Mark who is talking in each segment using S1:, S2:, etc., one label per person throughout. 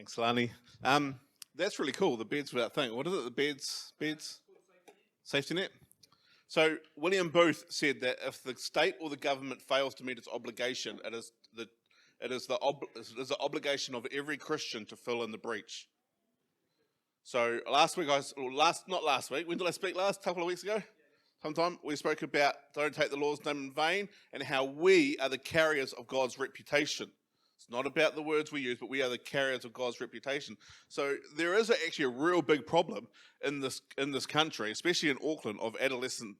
S1: Thanks, Lani. That's really cool, the beds without thing. What is it, the beds? Safety net? So William Booth said that if the state or the government fails to meet its obligation, it is the obligation of every Christian to fill in the breach. So not last week, when did I speak last? A couple of weeks ago? Sometime we spoke about don't take the Lord's name in vain and how we are the carriers of God's reputation. It's not about the words we use, but we are the carriers of God's reputation. So there is actually a real big problem in this country, especially in Auckland, of adolescent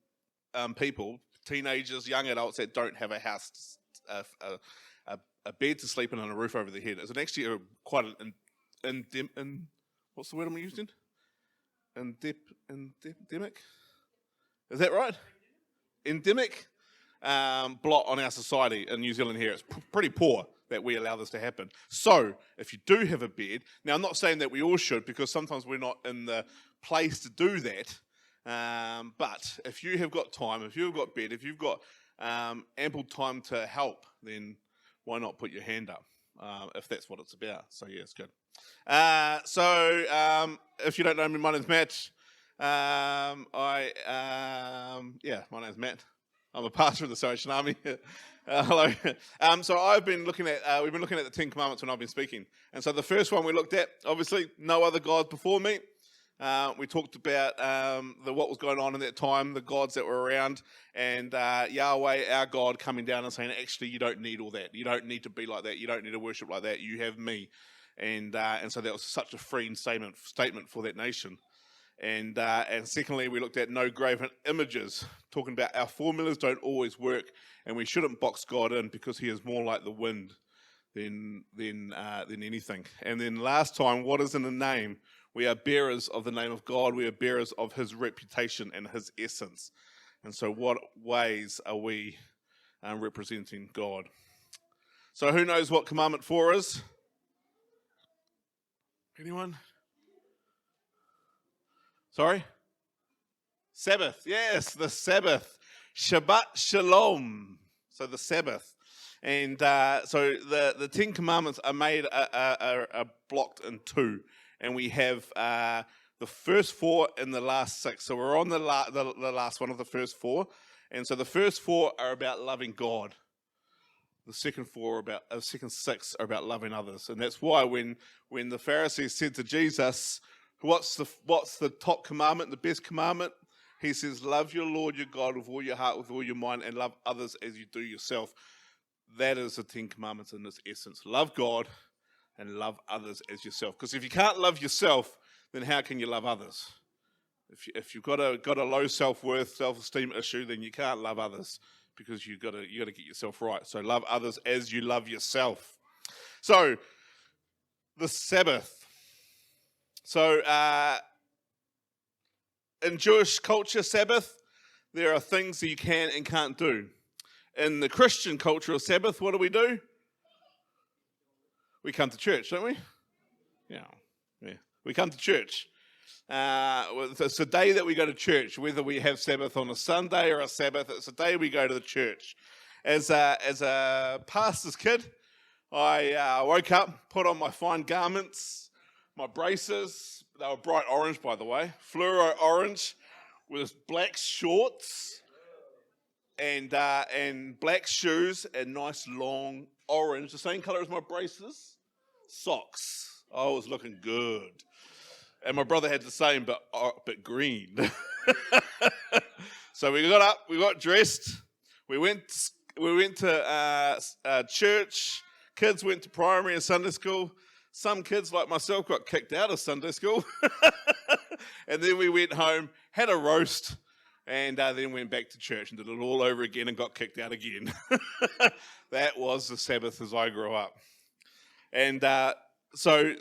S1: people, teenagers, young adults that don't have a house, a bed to sleep in and a roof over their head. It's actually quite an what's the word I'm using? Endemic? Is that right? Endemic blot on our society in New Zealand here. It's pretty poor that we allow this to happen. So, if you do have a bed, now I'm not saying that we all should, because sometimes we're not in the place to do that, but if you have got time, if you've got bed, if you've got ample time to help, then why not put your hand up, if that's what it's about. So yeah, it's good. If you don't know me, my name's Matt. My name's Matt. I'm a pastor of the Salvation Army. Hello. So we've been looking at the Ten Commandments when I've been speaking. And so the first one we looked at, obviously, no other gods before me. We talked about what was going on in that time, the gods that were around, and Yahweh, our God, coming down and saying, actually, you don't need all that. You don't need to be like that. You don't need to worship like that. You have me. And so that was such a freeing statement for that nation. And secondly, we looked at no graven images, talking about our formulas don't always work, and we shouldn't box God in because he is more like the wind than anything. And then last time, what is in the name? We are bearers of the name of God. We are bearers of his reputation and his essence. And so what ways are we representing God? So who knows what Commandment 4 is? Anyone? Sorry? Sabbath. Yes, the Sabbath. Shabbat Shalom. So the Sabbath. And so the Ten Commandments are made are blocked in two. And we have the first 4 and the last 6. So we're on the last one of the first 4. And so the first 4 are about loving God. The second 6 are about loving others. And that's why when the Pharisees said to Jesus, what's the top commandment, the best commandment? He says, love your Lord your God with all your heart, with all your mind, and love others as you do yourself. That is the Ten Commandments in its essence. Love God and love others as yourself. Because if you can't love yourself, then how can you love others? If you've got a low self-worth, self-esteem issue, then you can't love others because you got to get yourself right. So love others as you love yourself. So the Sabbath. So in Jewish culture, Sabbath, there are things that you can and can't do. In the Christian culture of Sabbath, what do? We come to church, don't we? Yeah. We come to church. It's a day that we go to church, whether we have Sabbath on a Sunday or a Sabbath. It's a day we go to the church. As a pastor's kid, I woke up, put on my fine garments, my braces. They were bright orange, by the way, fluoro orange, with black shorts and black shoes and nice long orange, the same colour as my braces, socks. I was looking good. And my brother had the same, but green. So we got up, we got dressed, we went to church. Kids went to primary and Sunday school. Some kids, like myself, got kicked out of Sunday school. And then we went home, had a roast, and then went back to church and did it all over again and got kicked out again. That was the Sabbath as I grew up. And so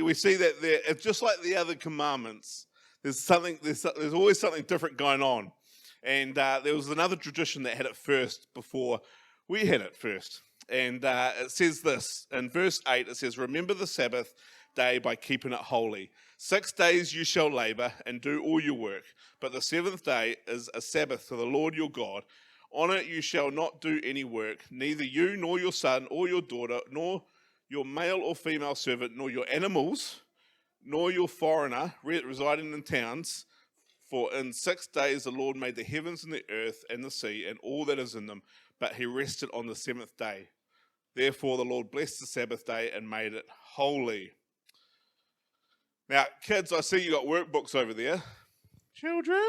S1: we see that it's just like the other commandments. There's always something different going on. And there was another tradition that had it first before we had it first. And it says this, in verse 8, it says, remember the Sabbath day by keeping it holy. 6 days you shall labor and do all your work, but the 7th day is a Sabbath to the Lord your God. On it you shall not do any work, neither you nor your son or your daughter, nor your male or female servant, nor your animals, nor your foreigner residing in towns. For in 6 days the Lord made the heavens and the earth and the sea and all that is in them, but he rested on the 7th day. Therefore the Lord blessed the Sabbath day and made it holy. Now, kids, I see you got workbooks over there. Children,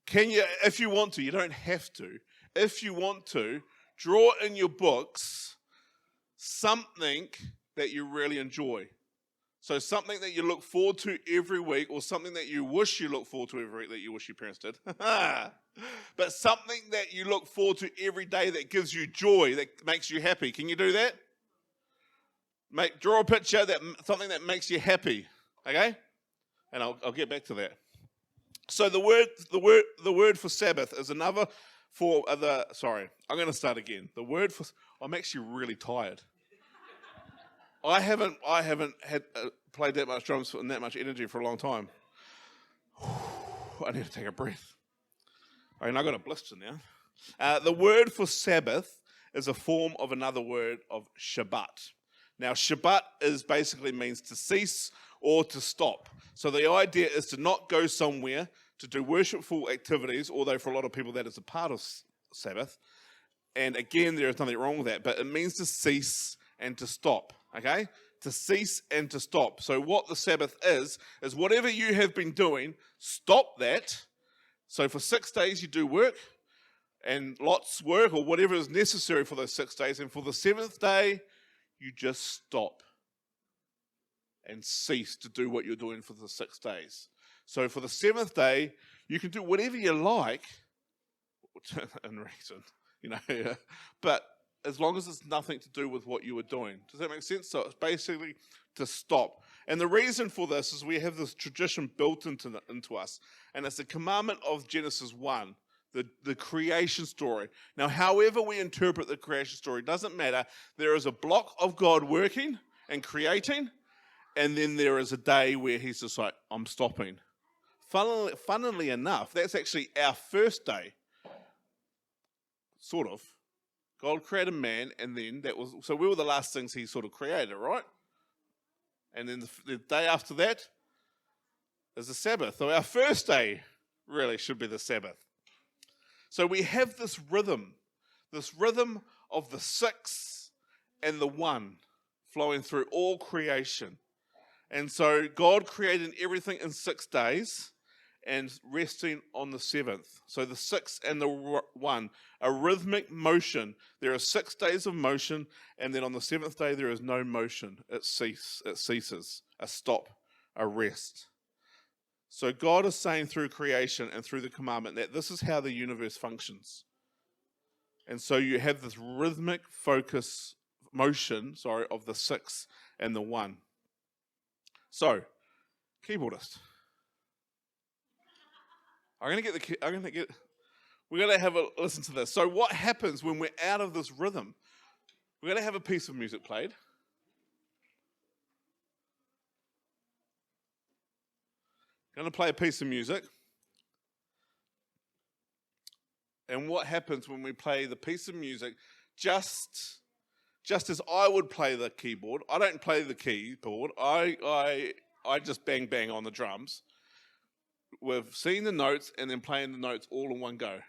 S1: can you, if you want to, you don't have to, if you want to, draw in your books something that you really enjoy. So something that you look forward to every week, or something that you wish you look forward to every week that you wish your parents did. But something that you look forward to every day that gives you joy, that makes you happy. Can you do that? Draw a picture, something that makes you happy. Okay? And I'll get back to that. So the word for Sabbath is another for the. Sorry, I'm going to start again. The word for. I'm actually really tired. I haven't had played that much drums and that much energy for a long time. I need to take a breath. I mean, I got a blister now. The word for Sabbath is a form of another word of Shabbat. Now, Shabbat basically means to cease or to stop. So the idea is to not go somewhere to do worshipful activities, although for a lot of people that is a part of Sabbath. And again, there is nothing wrong with that, but it means to cease and to stop. Okay? To cease and to stop. So what the Sabbath is whatever you have been doing, stop that. So for 6 days you do work, and lots work, or whatever is necessary for those 6 days. And for the 7th day, you just stop and cease to do what you're doing for the 6 days. So for the 7th day, you can do whatever you like, in reason, but as long as it's nothing to do with what you were doing. Does that make sense? So it's basically to stop. And the reason for this is we have this tradition built into us, and it's the commandment of Genesis 1, the creation story. Now, however we interpret the creation story, doesn't matter. There is a block of God working and creating, and then there is a day where he's just like, I'm stopping. Funnily enough, that's actually our first day, sort of. God created man, and then so we were the last things he sort of created, right? And then the day after that is the Sabbath. So our first day really should be the Sabbath. So we have this rhythm of the 6 and the 1 flowing through all creation. And so God created everything in 6 days and resting on the 7th. So the 6 and the 1, a rhythmic motion. There are 6 days of motion, and then on the 7th day there is no motion. It ceases, a stop, a rest. So God is saying through creation and through the commandment that this is how the universe functions. And so you have this rhythmic motion of the 6 and the 1. So, keyboardist. We're going to have a listen to this. So what happens when we're out of this rhythm? We're going to have a piece of music played. Going to play a piece of music. And what happens when we play the piece of music, just as I would play the keyboard, I don't play the keyboard, I just bang bang on the drums. We've seen the notes and then playing the notes all in one go.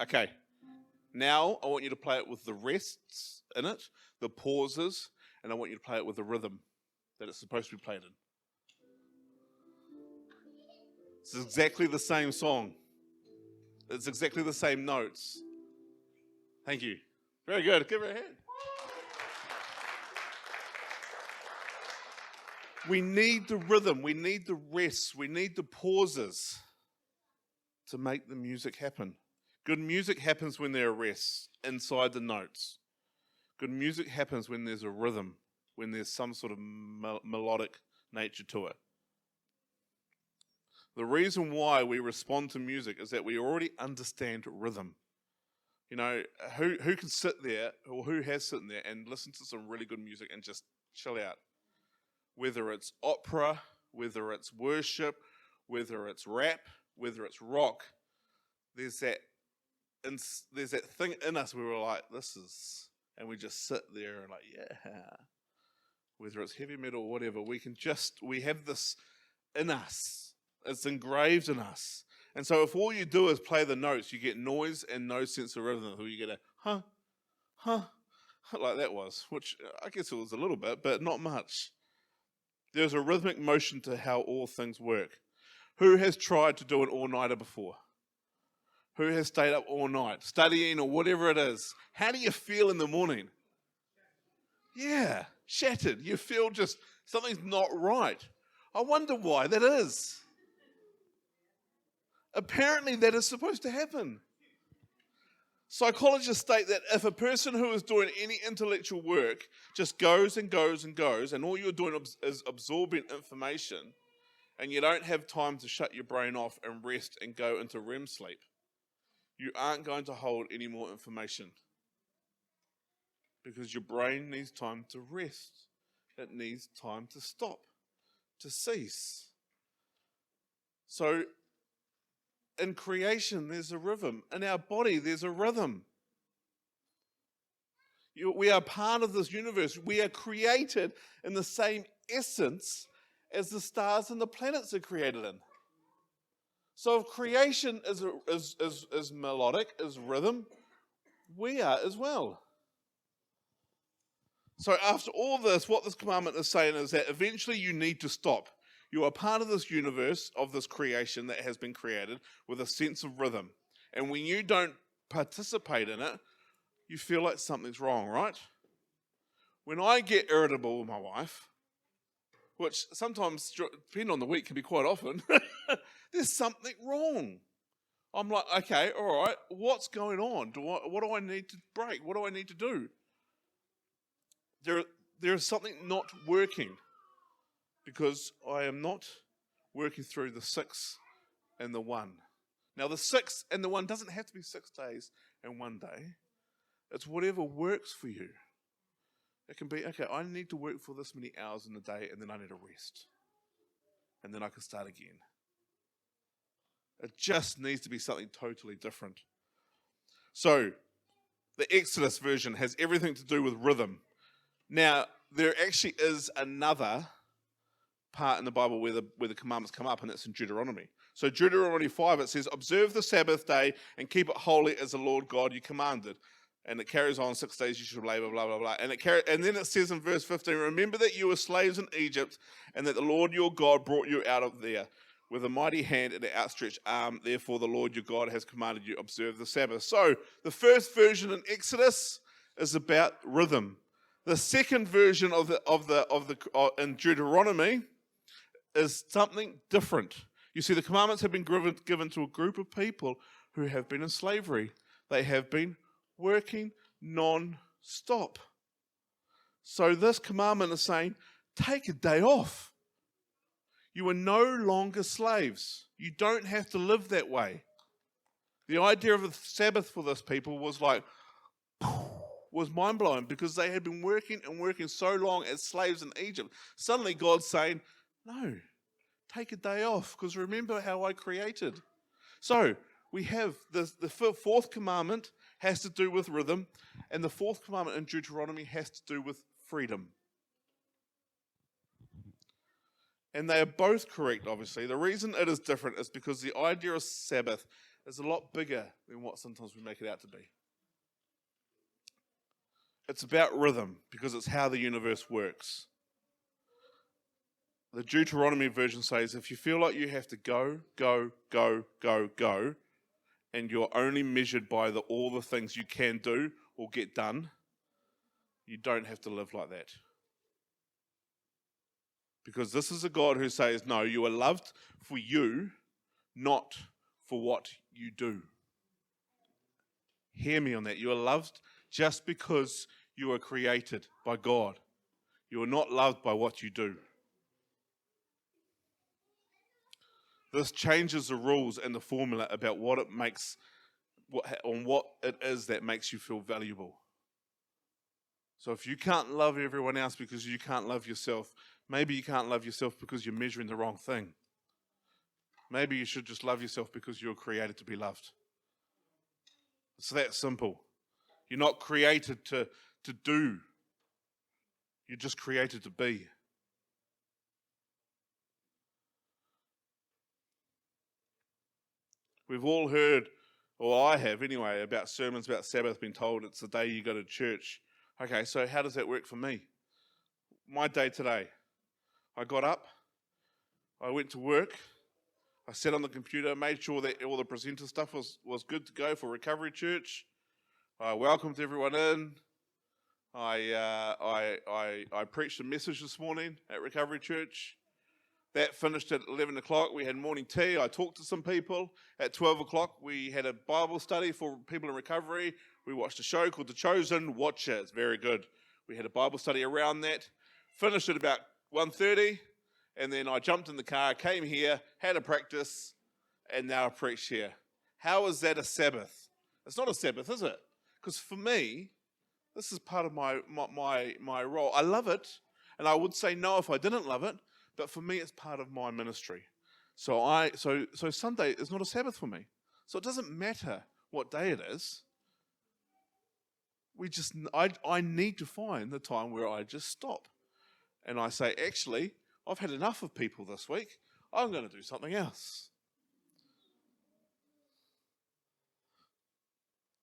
S1: Okay, now I want you to play it with the rests in it, the pauses, and I want you to play it with the rhythm that it's supposed to be played in. It's exactly the same song. It's exactly the same notes. Thank you. Very good. Give her a hand. We need the rhythm, we need the rest, we need the pauses to make the music happen. Good music happens when there are rests inside the notes. Good music happens when there's a rhythm, when there's some sort of melodic nature to it. The reason why we respond to music is that we already understand rhythm. Who can sit there, or who has sitting there and listen to some really good music and just chill out? Whether it's opera, whether it's worship, whether it's rap, whether it's rock, there's that thing in us where we're like, and we just sit there and like, yeah. Whether it's heavy metal or whatever, we have this in us. It's engraved in us. And so if all you do is play the notes, you get noise and no sense of rhythm. So you get a huh, like that was, which I guess it was a little bit, but not much. There's a rhythmic motion to how all things work. Who has tried to do an all-nighter before? Who has stayed up all night, studying or whatever it is? How do you feel in the morning? Yeah, shattered. You feel just something's not right. I wonder why that is. Apparently that is supposed to happen. Psychologists state that if a person who is doing any intellectual work just goes and goes and goes, and all you're doing is absorbing information, and you don't have time to shut your brain off and rest and go into REM sleep, you aren't going to hold any more information. Because your brain needs time to rest. It needs time to stop, to cease. So, in creation, there's a rhythm. In our body, there's a rhythm. We are part of this universe. We are created in the same essence as the stars and the planets are created in. So if creation is melodic, is rhythm, we are as well. So after all this, what this commandment is saying is that eventually you need to stop. You are part of this universe, of this creation that has been created with a sense of rhythm. And when you don't participate in it, you feel like something's wrong, right? When I get irritable with my wife, which sometimes, depending on the week, can be quite often, there's something wrong. I'm like, okay, all right, what's going on? What do I need to break? What do I need to do? There is something not working because I am not working through the 6 and the 1. Now, the 6 and the 1 doesn't have to be 6 days and 1 day. It's whatever works for you. It can be, okay, I need to work for this many hours in the day and then I need a rest. And then I can start again. It just needs to be something totally different. So, the Exodus version has everything to do with rhythm. Now, there actually is another part in the Bible where the commandments come up, and it's in Deuteronomy. So Deuteronomy 5, it says, observe the Sabbath day and keep it holy as the Lord God you commanded. And it carries on, 6 days you should labor, blah, blah, blah. And then it says in verse 15, remember that you were slaves in Egypt and that the Lord your God brought you out of there with a mighty hand and an outstretched arm. Therefore the Lord your God has commanded you observe the Sabbath. So the first version in Exodus is about rhythm. The second version in Deuteronomy is something different. You see, the commandments have been given to a group of people who have been in slavery. They have been working non-stop. So this commandment is saying, take a day off. You are no longer slaves. You don't have to live that way. The idea of a Sabbath for this people was mind-blowing because they had been working and working so long as slaves in Egypt. Suddenly God's saying, no, take a day off because remember how I created. So we have the fourth commandment has to do with rhythm, and the fourth commandment in Deuteronomy has to do with freedom. And they are both correct, obviously. The reason it is different is because the idea of Sabbath is a lot bigger than what sometimes we make it out to be. It's about rhythm because it's how the universe works. The Deuteronomy version says, if you feel like you have to go, and you're only measured by all the things you can do or get done, you don't have to live like that. Because this is a God who says, no, you are loved for you, not for what you do. Hear me on that. You are loved just because you are created by God. You are not loved by what you do. This changes the rules and the formula about what it makes, what it is that makes you feel valuable. So if you can't love everyone else because you can't love yourself, maybe you can't love yourself because you're measuring the wrong thing. Maybe you should just love yourself because you're created to be loved. It's that simple. You're not created to do. You're just created to be. We've all heard, or I have anyway, about sermons about Sabbath, been told it's the day you go to church. Okay, so how does that work for me? My day today, I got up, I went to work, I sat on the computer, made sure that all the presenter stuff was good to go for Recovery Church. I welcomed everyone in. I preached a message this morning at Recovery Church. That finished at 11 o'clock. We had morning tea. I talked to some people. At 12 o'clock, we had a Bible study for people in recovery. We watched a show called The Chosen. Watch it. It's very good. We had a Bible study around that. Finished at about 1:30, and then I jumped in the car, came here, had a practice, and now I preach here. How is that a Sabbath? It's not a Sabbath, is it? Because for me, this is part of my role. I love it, and I would say no if I didn't love it, but for me, it's part of my ministry. So Sunday is not a Sabbath for me. So it doesn't matter what day it is. I need to find the time where I just stop. And I say, actually, I've had enough of people this week. I'm going to do something else.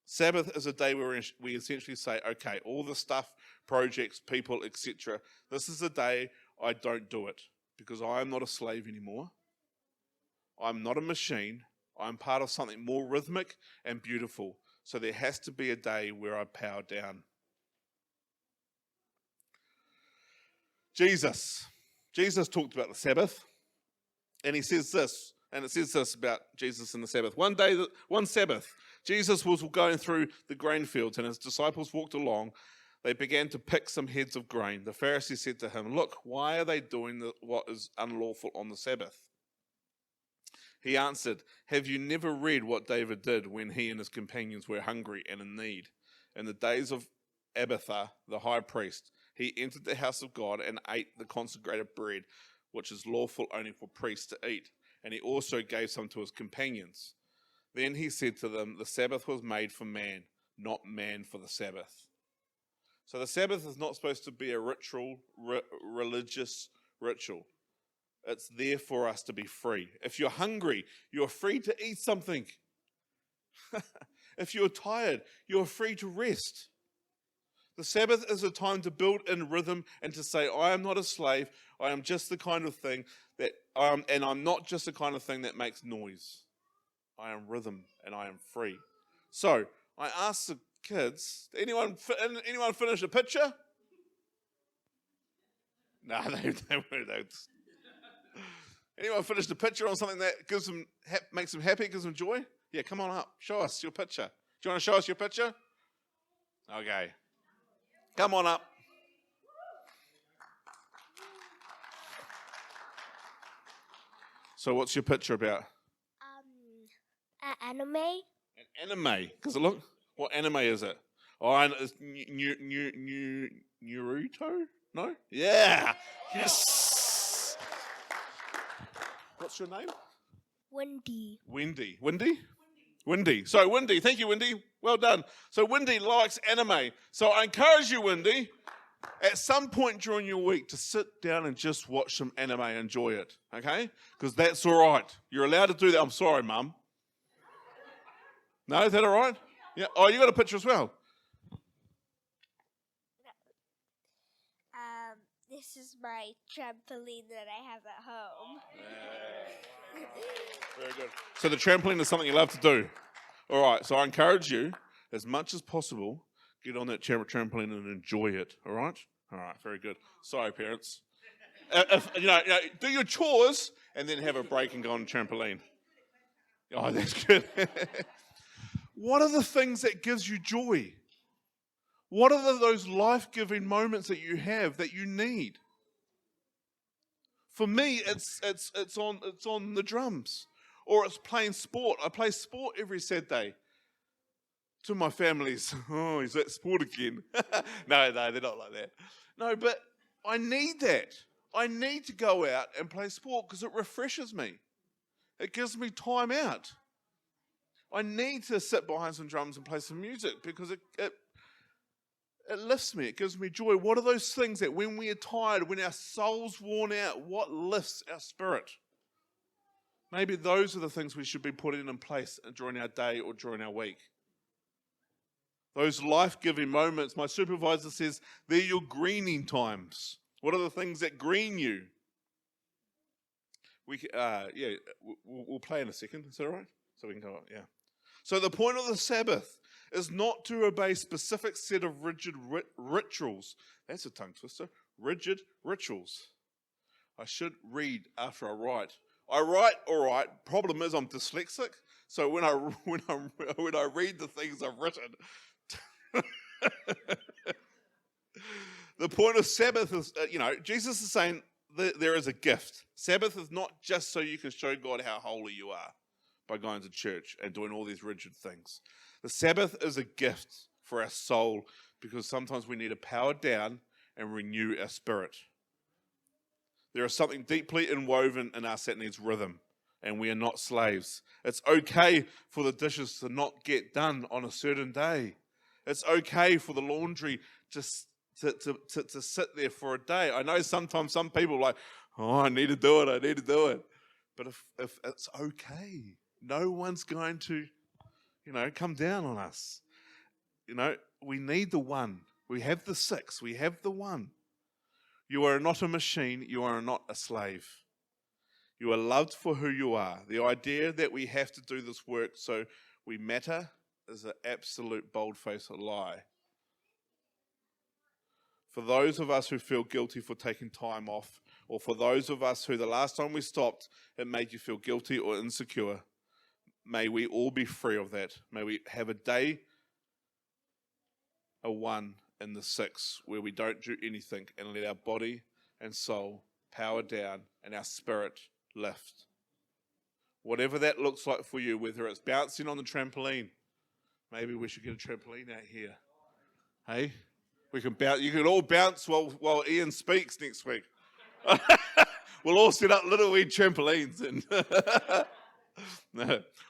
S1: Sabbath is a day where we essentially say, okay, all the stuff, projects, people, etc. This is a day I don't do it because I am not a slave anymore. I'm not a machine. I'm part of something more rhythmic and beautiful. So there has to be a day where I power down. Jesus talked about the Sabbath, and he says this, and it says this about Jesus and the Sabbath. One Sabbath, Jesus was going through the grain fields, and his disciples walked along. They began to pick some heads of grain. The Pharisees said to him, "Look, why are they doing what is unlawful on the Sabbath?" He answered, "Have you never read what David did when he and his companions were hungry and in need? In the days of Abiathar, the high priest, he entered the house of God and ate the consecrated bread, which is lawful only for priests to eat. And he also gave some to his companions. Then he said to them, the Sabbath was made for man, not man for the Sabbath." So the Sabbath is not supposed to be a religious ritual. It's there for us to be free. If you're hungry, you're free to eat something. If you're tired, you're free to rest. The Sabbath is a time to build in rhythm and to say, I am not a slave. I am just the kind of thing that and I'm not just the kind of thing that makes noise. I am rhythm and I am free. So I asked the kids, anyone finish a picture? No, they weren't. Anyone finished a picture on something that makes them happy, gives them joy? Yeah, come on up. Show us your picture. Do you want to show us your picture? Okay. Come on up. So what's your picture about?
S2: Anime.
S1: An anime. Because look, what anime is it? Oh, and it's Naruto? No? Yeah. Yes. What's your name?
S2: Wendy.
S1: Wendy. So Wendy, thank you, Wendy. Well done. So Wendy likes anime. So I encourage you, Wendy, at some point during your week to sit down and just watch some anime and enjoy it, okay? Because that's all right. You're allowed to do that. I'm sorry, Mum. No, is that all right? Yeah. Oh, you got a picture as well.
S2: This is my trampoline that I have at home.
S1: Yeah. Very good. So the trampoline is something you love to do. All right. So I encourage you, as much as possible, get on that trampoline and enjoy it. All right. All right. Very good. Sorry, parents. Do your chores and then have a break and go on a trampoline. Oh, that's good. What are the things that gives you joy? What are those life-giving moments that you have that you need? For me, it's on the drums, or it's playing sport. I play sport every Saturday. To my families, oh, he's at sport again. No, they're not like that. No, but I need that. I need to go out and play sport because it refreshes me. It gives me time out. I need to sit behind some drums and play some music because it lifts me. It gives me joy. What are those things that when we are tired, when our soul's worn out, what lifts our spirit? Maybe those are the things we should be putting in place during our day or during our week. Those life-giving moments, my supervisor says, they're your greening times. What are the things that green you? We'll play in a second. Is that all right? So we can go on, yeah. So the point of the Sabbath is not to obey a specific set of rigid rituals. That's a tongue twister. Rigid rituals. I should read after I write. I write all right. Problem is I'm dyslexic. So when I read the things I've written, the point of Sabbath is, Jesus is saying that there is a gift. Sabbath is not just so you can show God how holy you are by going to church and doing all these rigid things. The Sabbath is a gift for our soul because sometimes we need to power down and renew our spirit. There is something deeply inwoven in us that needs rhythm, and we are not slaves. It's okay for the dishes to not get done on a certain day. It's okay for the laundry just to sit there for a day. I know sometimes some people are like, oh, I need to do it. But if it's okay, no one's going to, come down on us. We need the one. We have the six. We have the one. You are not a machine. You are not a slave. You are loved for who you are. The idea that we have to do this work so we matter is an absolute bold-faced lie. For those of us who feel guilty for taking time off, or for those of us who the last time we stopped, it made you feel guilty or insecure, may we all be free of that. May we have a day, a one in the six, where we don't do anything and let our body and soul power down and our spirit lift. Whatever that looks like for you, whether it's bouncing on the trampoline, maybe we should get a trampoline out here. Hey? We can bounce. You can all bounce while Ian speaks next week. We'll all set up little wee trampolines and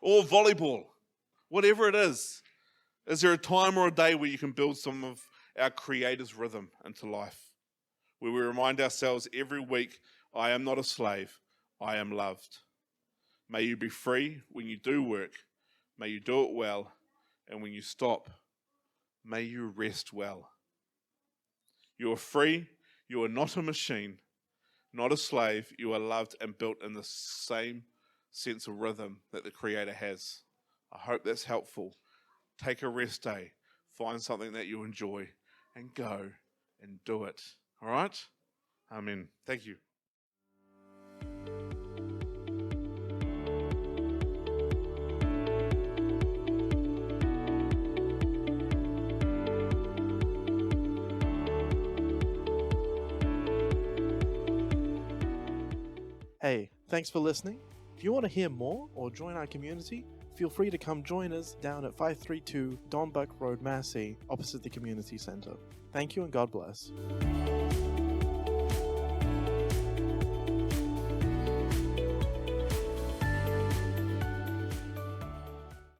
S1: or volleyball, whatever it is. Is there a time or a day where you can build some of our Creator's rhythm into life, where we remind ourselves every week, I am not a slave, I am loved. May you be free when you do work. May you do it well. And when you stop, may you rest well. You are free. You are not a machine, not a slave. You are loved and built in the same sense of rhythm that the Creator has. I hope that's helpful. Take a rest day. Find something that you enjoy and go and do it. All right? Amen. Thank you.
S3: Hey, thanks for listening. If you want to hear more or join our community, feel free to come join us down at 532 Donbuck Road, Massey, opposite the community centre. Thank you and God bless.